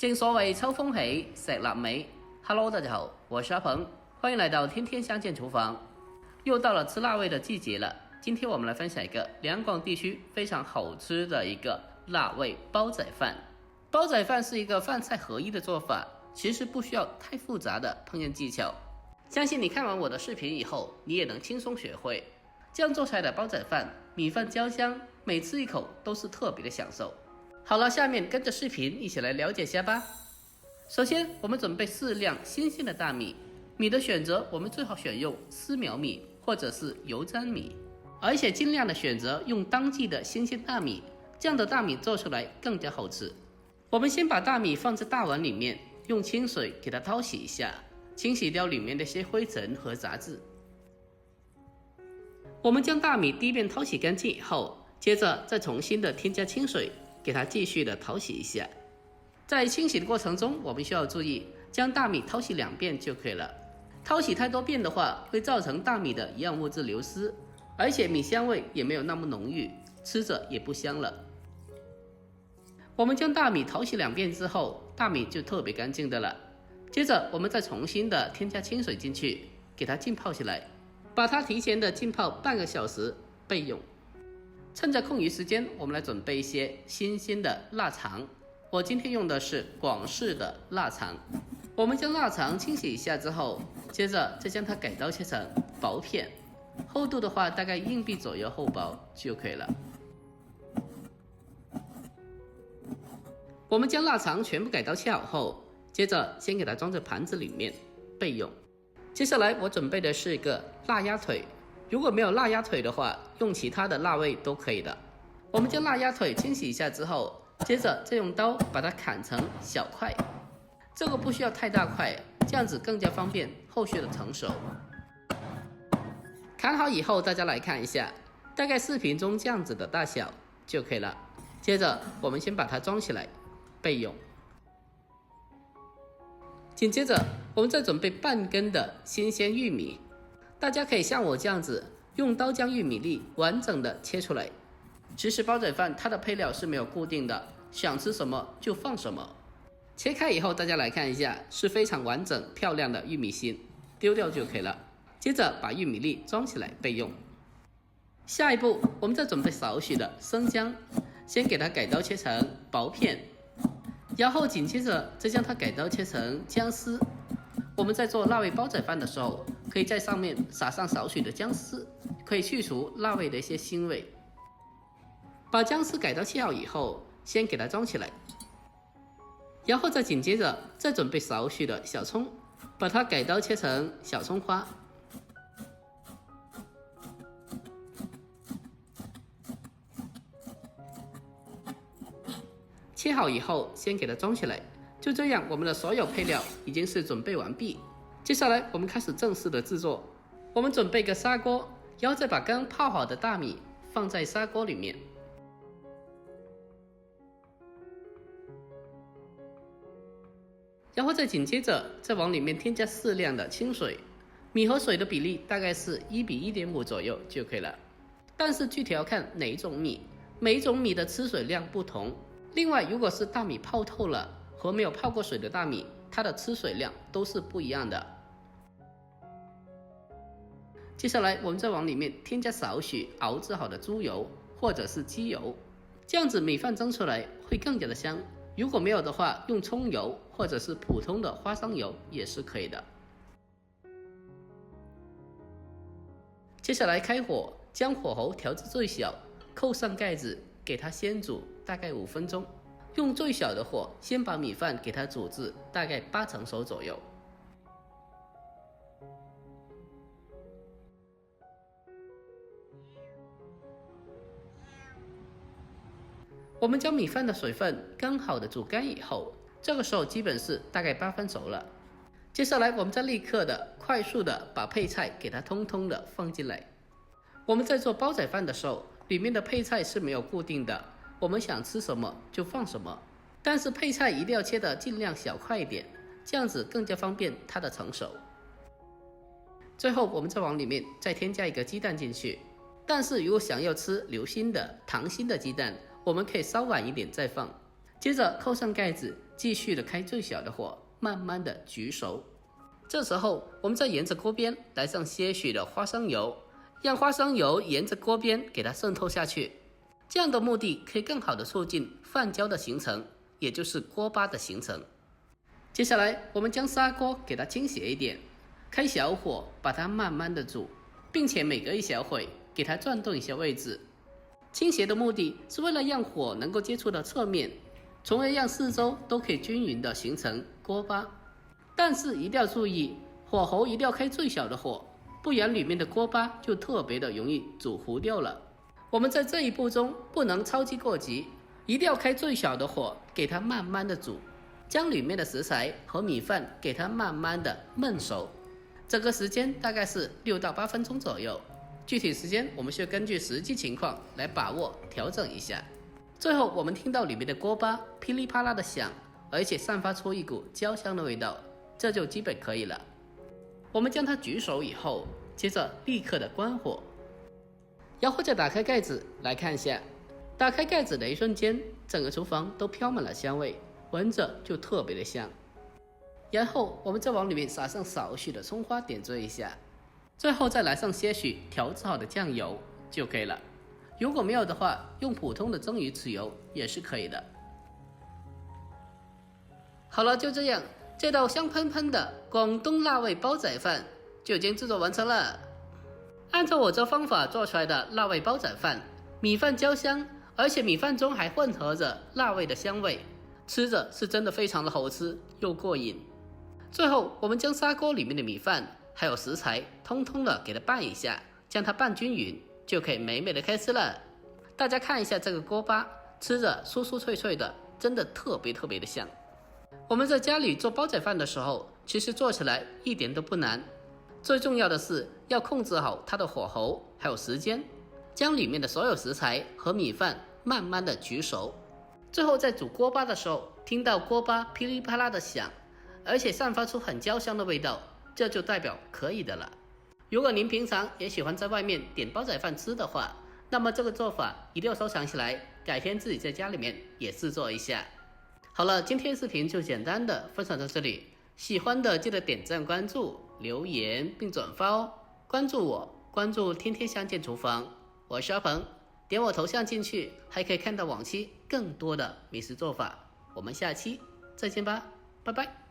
正所谓秋風起，石臘美。Hello， 大家好，我是阿鹏，欢迎来到天天相见厨房。又到了吃辣味的季节了，今天我们来分享一个两广地区非常好吃的一个辣味煲仔饭。煲仔饭是一个饭菜合一的做法，其实不需要太复杂的烹饪技巧。相信你看完我的视频以后，你也能轻松学会。这样做出来的煲仔饭，米饭焦香，每吃一口都是特别的享受。好了，下面跟着视频一起来了解下吧。首先，我们准备4两新鲜的大米，米的选择我们最好选用丝苗米或者是油粘米，而且尽量的选择用当季的新鲜大米，这样的大米做出来更加好吃。我们先把大米放在大碗里面，用清水给它淘洗一下，清洗掉里面的一些灰尘和杂质。我们将大米第一遍淘洗干净以后，接着再重新的添加清水，给它继续的淘洗一下。在清洗的过程中，我们需要注意将大米淘洗2遍就可以了。淘洗太多遍的话，会造成大米的营养物质流失，而且米香味也没有那么浓郁，吃着也不香了。我们将大米淘洗2遍之后，大米就特别干净的了。接着我们再重新的添加清水进去，给它浸泡起来，把它提前的浸泡半个小时备用。趁着空余时间，我们来准备一些新鲜的腊肠。我今天用的是广式的腊肠。我们将腊肠清洗一下之后，接着再将它改刀切成薄片，厚度的话大概硬币左右厚薄就可以了。我们将腊肠全部改刀切好后，接着先给它装在盘子里面备用。接下来我准备的是一个腊鸭腿，如果没有腊鸭腿的话，用其他的腊味都可以的。我们将腊鸭腿清洗一下之后，接着再用刀把它砍成小块，这个不需要太大块，这样子更加方便后续的成熟。砍好以后，大家来看一下，大概视频中这样子的大小就可以了。接着我们先把它装起来备用。紧接着我们再准备半根的新鲜玉米，大家可以像我这样子用刀将玉米粒完整的切出来。其实煲仔饭它的配料是没有固定的，想吃什么就放什么。切开以后，大家来看一下，是非常完整漂亮的玉米芯，丢掉就可以了。接着把玉米粒装起来备用。下一步我们再准备少许的生姜，先给它改刀切成薄片，然后紧接着再将它改刀切成姜丝。我们在做辣味煲仔饭的时候，可以在上面撒上少许的姜丝，可以去除辣味的一些腥味。把姜丝改刀切好以后，先给它装起来，然后再紧接着再准备少许的小葱，把它改刀切成小葱花。切好以后，先给它装起来。就这样，我们的所有配料已经是准备完毕。接下来我们开始正式的制作。我们准备个砂锅，然后再把刚泡好的大米放在砂锅里面，然后再紧接着再往里面添加适量的清水，米和水的比例大概是1:1.5左右就可以了。但是具体要看哪一种米，每一种米的吃水量不同。另外，如果是大米泡透了和没有泡过水的大米，它的吃水量都是不一样的。接下来我们再往里面添加少许熬制好的猪油或者是鸡油，这样子米饭蒸出来会更加的香。如果没有的话，用葱油或者是普通的花生油也是可以的。接下来开火，将火候调至最小，扣上盖子，给它先煮大概5分钟。用最小的火先把米饭给它煮至大概8成熟左右。我们将米饭的水分刚好的煮干以后，这个时候基本是大概8分熟了。接下来我们再立刻的快速的把配菜给它通通的放进来。我们在做煲仔饭的时候，里面的配菜是没有固定的，我们想吃什么就放什么，但是配菜一定要切的尽量小块一点，这样子更加方便它的成熟。最后我们再往里面再添加一个鸡蛋进去，但是如果想要吃流心的溏心的鸡蛋，我们可以稍晚一点再放，接着扣上盖子，继续的开最小的火，慢慢的焗熟。这时候我们再沿着锅边来上些许的花生油，让花生油沿着锅边给它渗透下去。这样的目的可以更好的促进饭焦的形成，也就是锅巴的形成。接下来我们将砂锅给它倾斜一点，开小火把它慢慢的煮，并且每隔一小会给它转动一下位置。倾斜的目的是为了让火能够接触到侧面，从而让四周都可以均匀的形成锅巴。但是一定要注意，火候一定要开最小的火，不然里面的锅巴就特别的容易煮糊掉了。我们在这一步中不能操之过急，一定要开最小的火，给它慢慢的煮，将里面的食材和米饭给它慢慢的焖熟。这个时间大概是6到8分钟左右，具体时间我们需要根据实际情况来把握调整一下。最后我们听到里面的锅巴噼里啪啦的响，而且散发出一股焦香的味道，这就基本可以了。我们将它焗熟以后，接着立刻的关火，然后再打开盖子来看一下。打开盖子的一瞬间，整个厨房都飘满了香味，闻着就特别的香。然后我们再往里面撒上少许的葱花点缀一下，最后再来上些许调制好的酱油就可以了。如果没有的话，用普通的蒸鱼豉油也是可以的。好了，就这样，这道香喷喷的广东辣味煲仔饭就已经制作完成了。按照我这方法做出来的辣味煲仔饭，米饭焦香，而且米饭中还混合着辣味的香味，吃着是真的非常的好吃又过瘾。最后我们将砂锅里面的米饭还有食材通通的给它拌一下，将它拌均匀，就可以美美的开吃了。大家看一下这个锅巴，吃着酥酥脆脆的，真的特别特别的香。我们在家里做煲仔饭的时候，其实做起来一点都不难，最重要的是要控制好它的火候还有时间，将里面的所有食材和米饭慢慢的焗熟。最后在煮锅巴的时候，听到锅巴噼里啪啦的响，而且散发出很焦香的味道，这就代表可以的了。如果您平常也喜欢在外面点煲仔饭吃的话，那么这个做法一定要收藏起来，改天自己在家里面也制作一下。好了，今天视频就简单的分享到这里，喜欢的记得点赞、关注、留言并转发哦。关注我，关注天天相见厨房，我是阿鹏，点我头像进去还可以看到往期更多的美食做法。我们下期再见吧，拜拜。